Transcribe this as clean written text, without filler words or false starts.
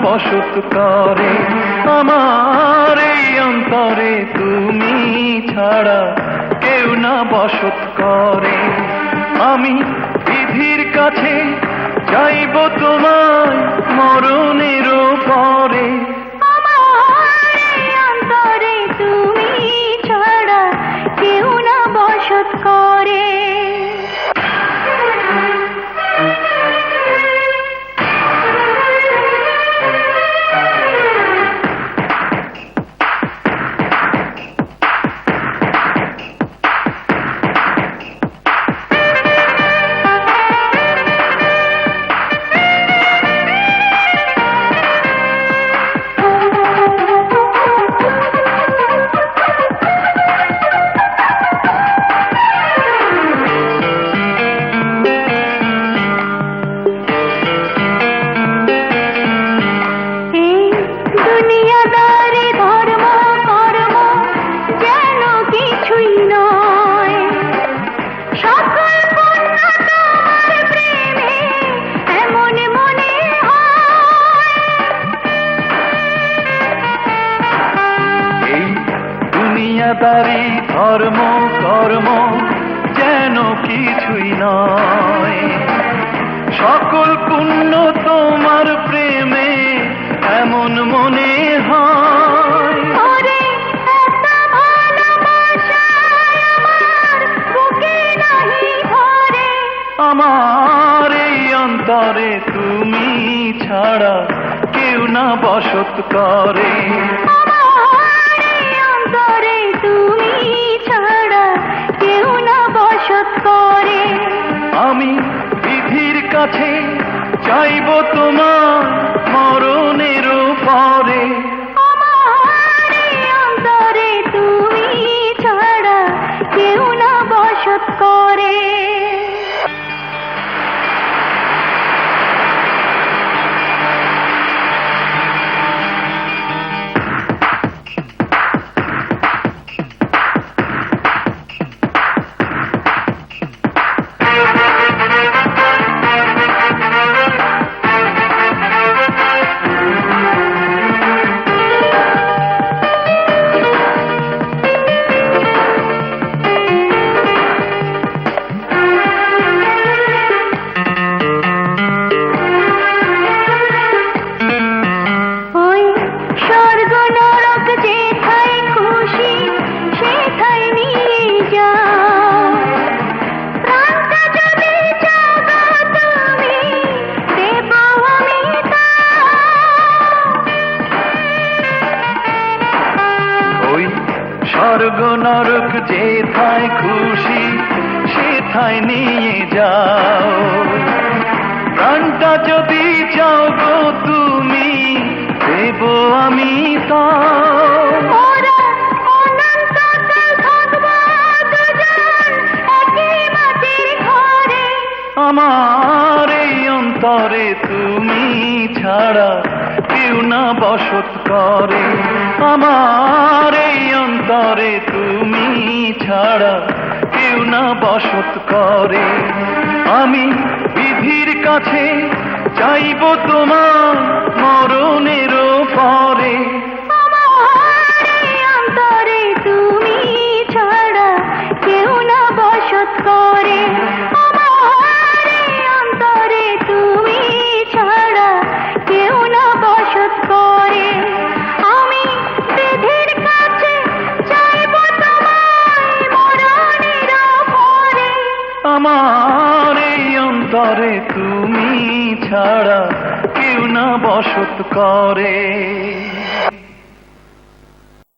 বসত করে। আমার এই অন্তরে তুমি ছাড়া কেউ না বসত করে। আমি বিধির কাছে চাইব তোমায় মরণেরও পরে। আমার এই অন্তরে তুমি ছাড়া কেউ না বসত করে। দুনিয়াদারি ধর্ম কর্ম যেন কিছুই নয়। সকল পুণ্য তোমার প্রেমে এমন মনে হয়। আমার এই অন্তরে তুমি ছাড়া কেউ না বসত করে। আমি বিধির কাছে চাইব তোমার মরণেরও পরে। আমার এই অন্তরে তুমি ছাড়া কেউ না বসত করে। স্বর্গ নরক যেথায় খুশি সেথায় নিয়ে যাও। প্রাণটা যদি চাও গো তুমি দেব আমি তাও। আমার এই অন্তরে তুমি ছাড়া কেউ না বসত করে। আমার এই অন্তরে তুমি ছাড়া কেউ না বসত করে। আমি বিধির কাছে চাইব তোমার মরণেরও পরে। আমার এই অন্তরে তুমি ছাড়া কেউ না বসত করে। আমার এই অন্তরে তুমি ছাড়া কেউ না বসত করে। আমি বিধির কাছে চাইব তোমায় মরণেরও পরে। আমার এই অন্তরে তুমি ছাড়া কেউ না বসত করে।